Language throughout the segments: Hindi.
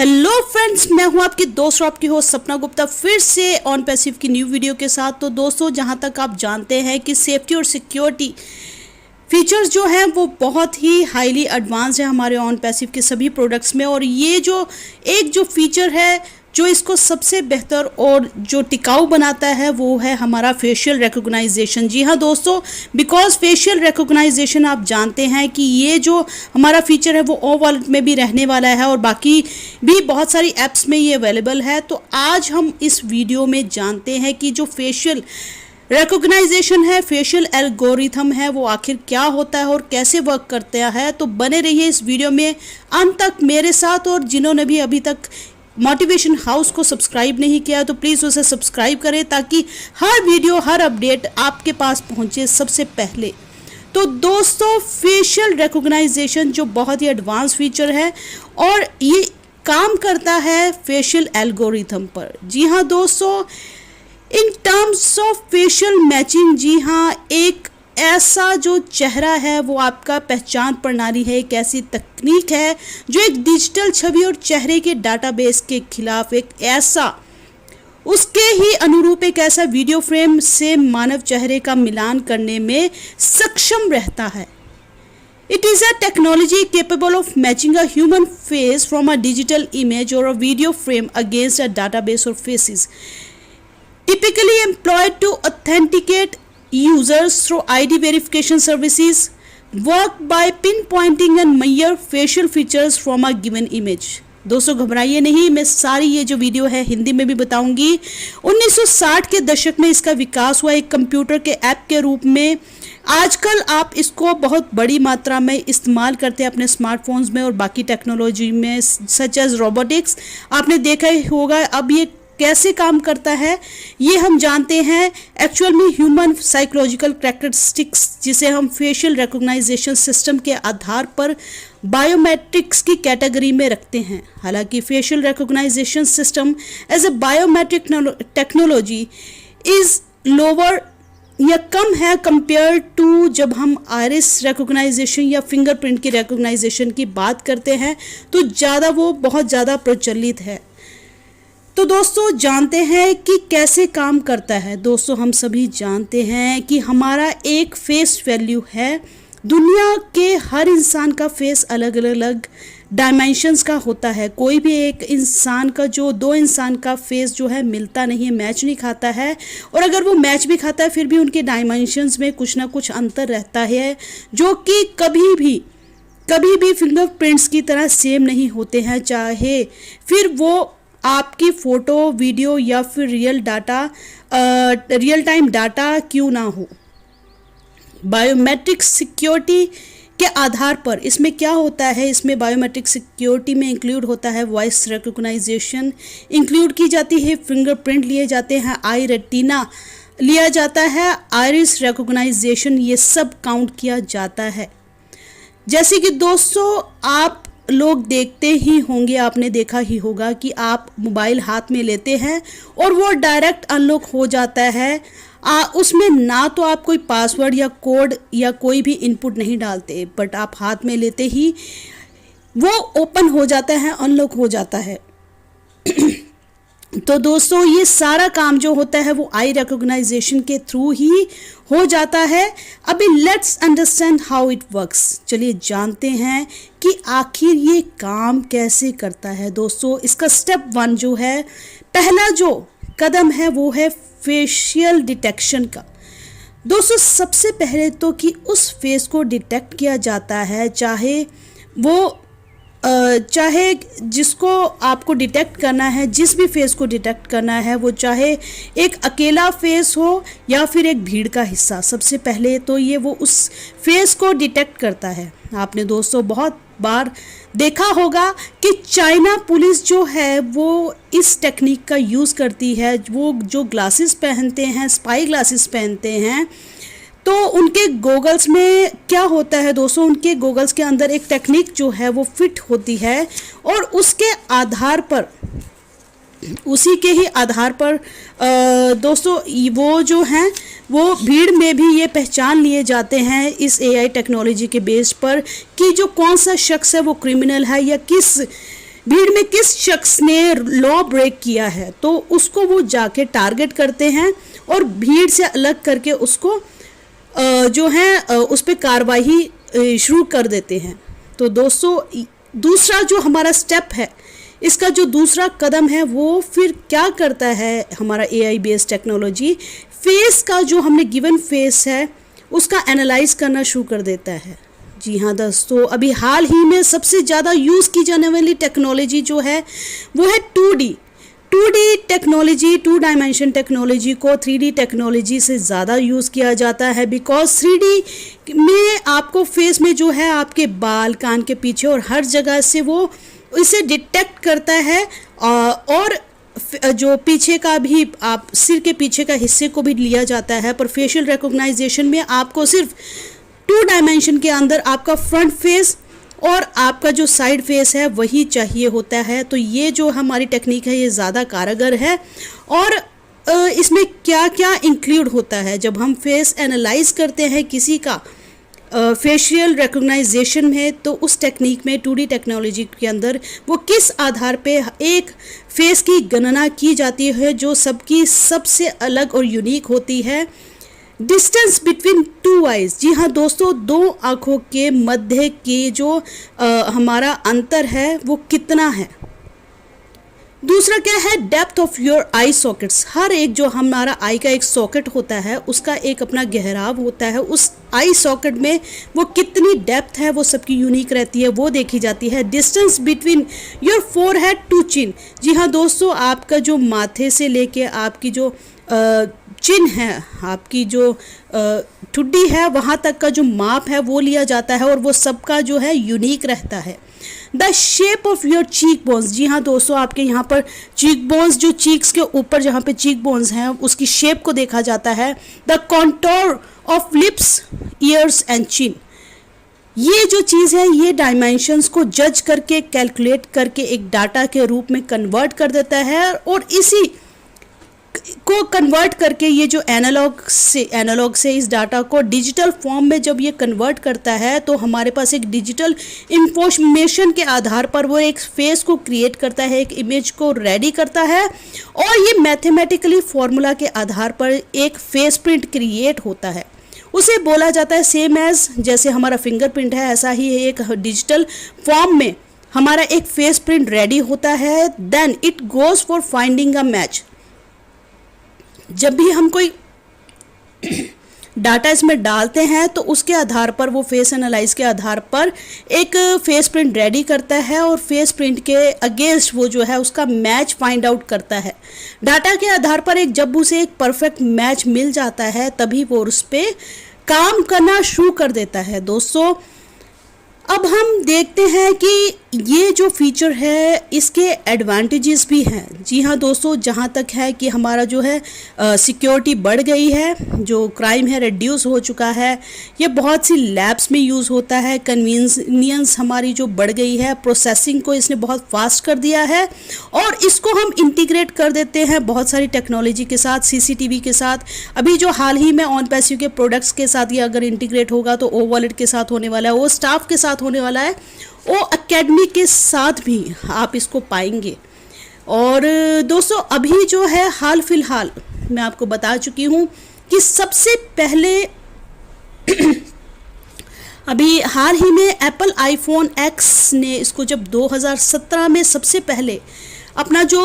हेलो फ्रेंड्स, मैं हूं आपकी दोस्त और आपकी होस्ट सपना गुप्ता फिर से ऑन पैसिव की न्यू वीडियो के साथ। तो दोस्तों, जहां तक आप जानते हैं कि सेफ्टी और सिक्योरिटी फीचर्स जो हैं वो बहुत ही हाईली एडवांस है हमारे ऑन पैसिव के सभी प्रोडक्ट्स में। और ये जो फीचर है जो इसको सबसे बेहतर और जो टिकाऊ बनाता है वो है हमारा फेशियल रिकॉग्नाइजेशन। जी हाँ दोस्तों, बिकॉज फेशियल रिकॉग्नाइजेशन आप जानते हैं कि ये जो हमारा फीचर है वो ओ वॉलेट में भी रहने वाला है और बाकी भी बहुत सारी ऐप्स में ये अवेलेबल है। तो आज हम इस वीडियो में जानते हैं कि जो फेशियल रिकॉग्नाइजेशन है, फेशियल एल्गोरिथम है, वो आखिर क्या होता है और कैसे वर्क करता है। तो बने रहिए इस वीडियो में अंत तक मेरे साथ। और जिन्होंने भी अभी तक मोटिवेशन हाउस को सब्सक्राइब नहीं किया तो प्लीज़ उसे सब्सक्राइब करें ताकि हर वीडियो, हर अपडेट आपके पास पहुंचे सबसे पहले। तो दोस्तों, फेशियल रिकॉग्नाइजेशन जो बहुत ही एडवांस फीचर है और ये काम करता है फेशियल एल्गोरिथम पर। जी हाँ दोस्तों, in terms of facial matching, जी हाँ, एक ऐसा जो चेहरा है वो आपका पहचान प्रणाली है, एक ऐसी तकनीक है जो एक डिजिटल छवि और चेहरे के डाटाबेस के खिलाफ एक ऐसा उसके ही अनुरूप एक ऐसा वीडियो फ्रेम से मानव चेहरे का मिलान करने में सक्षम रहता है। It is a technology capable of matching a human face from a digital image or a video frame against a database of faces, typically employed to authenticate users through ID verification services, work by pinpointing and measure facial features from a given image। दोस्तों घबराइए नहीं, मैं सारी ये जो वीडियो है हिंदी में भी बताऊंगी। 1960 के दशक में इसका विकास हुआ एक कंप्यूटर के ऐप के रूप में। आजकल आप इसको बहुत बड़ी मात्रा में इस्तेमाल करते हैं अपने स्मार्टफोन्स में और बाकी टेक्नोलॉजी में, सच एज रोबोटिक्स। आपने देखा ही होगा। अब ये कैसे काम करता है ये हम जानते हैं। एक्चुअल में ह्यूमन साइकोलॉजिकल कैरेक्टरिस्टिक्स, जिसे हम फेशियल रिकॉग्नाइजेशन सिस्टम के आधार पर बायोमेट्रिक्स की कैटेगरी में रखते हैं। हालांकि facial recognition system as a biometric technology is lower या कम है कंपेयर टू जब हम आइरिस रिकॉग्नाइजेशन या फिंगरप्रिंट की रिकॉग्नाइजेशन की बात करते हैं, तो वो बहुत ज़्यादा प्रचलित है। तो दोस्तों जानते हैं कि कैसे काम करता है। दोस्तों, हम सभी जानते हैं कि हमारा एक फेस वैल्यू है। दुनिया के हर इंसान का फेस अलग अलग डायमेंशंस का होता है। कोई भी एक इंसान का दो इंसान का फेस जो है मिलता नहीं है, मैच नहीं खाता है। और अगर वो मैच भी खाता है फिर भी उनके डायमेंशंस में कुछ ना कुछ अंतर रहता है, जो कि कभी भी फिंगरप्रिंट्स की तरह सेम नहीं होते हैं, चाहे फिर वो आपकी फ़ोटो, वीडियो या फिर रियल टाइम डाटा क्यों ना हो। बायोमेट्रिक सिक्योरिटी के आधार पर इसमें क्या होता है, इसमें बायोमेट्रिक सिक्योरिटी में इंक्लूड होता है वॉइस रिकॉग्नाइजेशन, इंक्लूड की जाती है फिंगरप्रिंट लिए जाते हैं, आई रेटिना लिया जाता है, आइरिस रिकॉग्नाइजेशन, ये सब काउंट किया जाता है। जैसे कि दोस्तों आप लोग देखते ही होंगे, आपने देखा ही होगा कि आप मोबाइल हाथ में लेते हैं और वो डायरेक्ट अनलॉक हो जाता है। उसमें ना तो आप कोई पासवर्ड या कोड या कोई भी इनपुट नहीं डालते, बट आप हाथ में लेते ही वो ओपन हो जाता है, अनलॉक हो जाता है। तो दोस्तों, ये सारा काम जो होता है वो आई रिकॉग्नाइजेशन के थ्रू ही हो जाता है। अभी let's understand how it works. चलिए जानते हैं कि आखिर ये काम कैसे करता है। दोस्तों, इसका स्टेप 1 जो है, पहला जो कदम है वो है फेशियल डिटेक्शन का। दोस्तों, सबसे पहले तो कि उस फेस को डिटेक्ट किया जाता है, चाहे जिसको आपको डिटेक्ट करना है, जिस भी फेस को डिटेक्ट करना है, वो चाहे एक अकेला फेस हो या फिर एक भीड़ का हिस्सा। सबसे पहले तो ये वो उस फेस को डिटेक्ट करता है। आपने दोस्तों बहुत बार देखा होगा कि चाइना पुलिस जो है वो इस टेक्निक का यूज़ करती है। वो जो ग्लासेस पहनते हैं, स्पाई ग्लासेस पहनते हैं, तो उनके गोगल्स में क्या होता है दोस्तों, उनके गोगल्स के अंदर एक टेक्निक जो है वो फिट होती है और उसके आधार पर, उसी के ही आधार पर दोस्तों वो जो हैं वो भीड़ में भी ये पहचान लिए जाते हैं इस एआई टेक्नोलॉजी के बेस पर कि जो कौन सा शख्स है वो क्रिमिनल है या किस भीड़ में किस शख्स ने लॉ ब्रेक किया है, तो उसको वो जाके टारगेट करते हैं और भीड़ से अलग करके उसको जो है उस पर कार्रवाई शुरू कर देते हैं। तो दोस्तों दूसरा जो हमारा स्टेप है, इसका जो दूसरा कदम है वो फिर क्या करता है हमारा AI बेस्ड टेक्नोलॉजी, फेस का जो हमने गिवन फेस है उसका एनालाइज करना शुरू कर देता है। जी हाँ दोस्तों, अभी हाल ही में सबसे ज़्यादा यूज़ की जाने वाली टेक्नोलॉजी जो है वो है 2D टेक्नोलॉजी। 2 डायमेंशन टेक्नोलॉजी को 3D टेक्नोलॉजी से ज़्यादा यूज़ किया जाता है, बिकॉज 3D में आपको फेस में जो है आपके बाल, कान के पीछे और हर जगह से वो इसे डिटेक्ट करता है, और जो पीछे का भी, आप सिर के पीछे का हिस्से को भी लिया जाता है। पर फेशियल रिकॉग्नाइजेशन में आपको सिर्फ 2 डायमेंशन के अंदर आपका फ्रंट फेस और आपका जो साइड फेस है वही चाहिए होता है। तो ये जो हमारी टेक्निक है ये ज़्यादा कारगर है। और इसमें क्या क्या इंक्लूड होता है, जब हम फेस एनालाइज करते हैं किसी का फेशियल रिकॉग्नाइजेशन में, तो उस टेक्निक में 2D टेक्नोलॉजी के अंदर वो किस आधार पे एक फेस की गणना की जाती है जो सबकी सबसे अलग और यूनिक होती है। डिस्टेंस बिटवीन 2 आइज, जी हाँ दोस्तों, 2 आँखों के मध्य के जो हमारा अंतर है वो कितना है। दूसरा क्या है, depth of your eye sockets. हर एक जो हमारा आई का एक सॉकेट होता है उसका एक अपना गहराव होता है, उस आई सॉकेट में वो कितनी डेप्थ है वो सबकी यूनिक रहती है, वो देखी जाती है। Distance between your forehead to chin, जी हाँ दोस्तों, आपका जो माथे से लेके आपकी जो चिन है, आपकी जो ठुड्डी है, वहाँ तक का जो माप है वो लिया जाता है और वो सबका जो है यूनिक रहता है। The shape of your cheek bones, जी हाँ दोस्तों, आपके यहाँ पर चीक बोन्स, जो चीक्स के ऊपर जहाँ पे चीक बोन्स हैं उसकी शेप को देखा जाता है। The contour of lips, years and chin, ये जो चीज़ है ये डायमेंशंस को जज करके, कैलकुलेट करके एक डाटा के रूप में कन्वर्ट कर देता है, और इसी को कन्वर्ट करके ये जो एनालॉग से इस डाटा को डिजिटल फॉर्म में जब ये कन्वर्ट करता है तो हमारे पास एक डिजिटल इंफॉर्मेशन के आधार पर वो एक फेस को क्रिएट करता है, एक इमेज को रेडी करता है, और ये मैथमेटिकली फॉर्मूला के आधार पर एक फेस प्रिंट क्रिएट होता है। उसे बोला जाता है सेम एज, जैसे हमारा फिंगरप्रिंट है ऐसा ही एक डिजिटल फॉर्म में हमारा एक फेस प्रिंट रेडी होता है। Then it goes for finding a match. जब भी हम कोई डाटा इसमें डालते हैं तो उसके आधार पर वो फेस एनालाइज के आधार पर एक फेस प्रिंट रेडी करता है, और फेस प्रिंट के अगेंस्ट वो जो है उसका मैच फाइंड आउट करता है। डाटा के आधार पर एक जब उसे एक परफेक्ट मैच मिल जाता है तभी वो उस पर काम करना शुरू कर देता है। दोस्तों अब हम देखते हैं कि ये जो फीचर है इसके एडवांटेजेस भी हैं। जी हाँ दोस्तों, जहाँ तक है कि हमारा जो है सिक्योरिटी बढ़ गई है, जो क्राइम है रिड्यूस हो चुका है, ये बहुत सी लैब्स में यूज़ होता है। कन्वीनियंस हमारी जो बढ़ गई है, प्रोसेसिंग को इसने बहुत फास्ट कर दिया है, और इसको हम इंटीग्रेट कर देते हैं बहुत सारी टेक्नोलॉजी के साथ, CCTV के साथ। अभी जो हाल ही में ऑन पैसिव के प्रोडक्ट्स के साथ ये अगर इंटीग्रेट होगा तो ओ वॉलेट के साथ होने वाला है, वो स्टाफ के साथ होने वाला है, ओ अकेडमी के साथ भी आप इसको पाएंगे। और दोस्तों अभी जो है हाल फिलहाल मैं आपको बता चुकी हूँ कि सबसे पहले अभी हाल ही में एप्पल iPhone X ने इसको जब 2017 में सबसे पहले अपना जो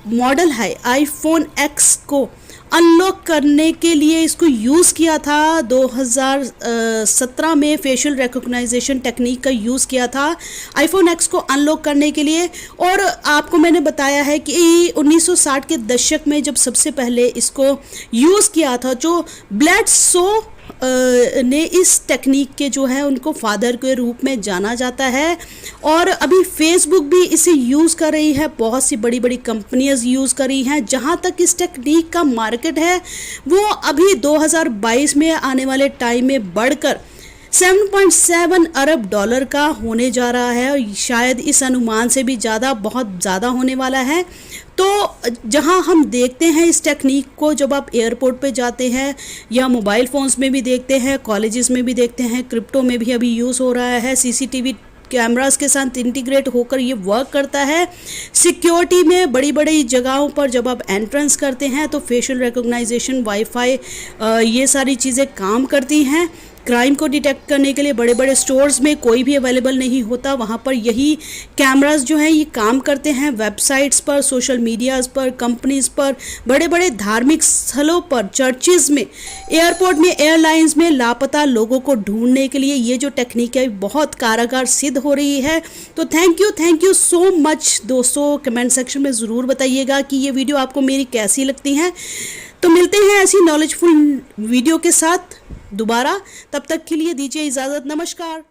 मॉडल है iPhone X को अनलॉक करने के लिए इसको यूज़ किया था। 2017 में फेशियल रिकॉग्नाइजेशन टेक्निक का यूज़ किया था iPhone X को अनलॉक करने के लिए। और आपको मैंने बताया है कि 1960 के दशक में जब सबसे पहले इसको यूज़ किया था, जो ब्लेडसो ने इस टेक्निक के जो है उनको फादर के रूप में जाना जाता है। और अभी फेसबुक भी इसे यूज़ कर रही है, बहुत सी बड़ी बड़ी कंपनियां यूज़ कर रही हैं। जहां तक इस टेक्निक का मार्केट है वो अभी 2022 में आने वाले टाइम में बढ़कर 7.7 अरब डॉलर का होने जा रहा है, और शायद इस अनुमान से भी ज़्यादा, बहुत ज़्यादा होने वाला है। तो जहां हम देखते हैं इस टेक्निक को, जब आप एयरपोर्ट पे जाते हैं या मोबाइल फ़ोन्स में भी देखते हैं, कॉलेजेस में भी देखते हैं, क्रिप्टो में भी अभी यूज़ हो रहा है, CCTV कैमरास के साथ इंटीग्रेट होकर ये वर्क करता है। सिक्योरिटी में बड़ी बड़ी जगहों पर जब आप एंट्रेंस करते हैं तो फेशियल रिकॉग्नाइजेशन, वाईफाई, ये सारी चीज़ें काम करती हैं। क्राइम को डिटेक्ट करने के लिए बड़े बड़े स्टोर्स में कोई भी अवेलेबल नहीं होता, वहाँ पर यही कैमरास जो हैं ये काम करते हैं। वेबसाइट्स पर, सोशल मीडियाज़ पर, कंपनीज़ पर, बड़े बड़े धार्मिक स्थलों पर, चर्चेज़ में, एयरपोर्ट में, एयरलाइंस में लापता लोगों को ढूंढने के लिए ये जो टेक्निक है बहुत कारगर सिद्ध हो रही है। तो थैंक यू सो मच दोस्तों। कमेंट सेक्शन में ज़रूर बताइएगा कि ये वीडियो आपको मेरी कैसी लगती हैं। तो मिलते हैं ऐसी नॉलेजफुल वीडियो के साथ दोबारा, तब तक के लिए दीजिए इजाज़त। नमस्कार।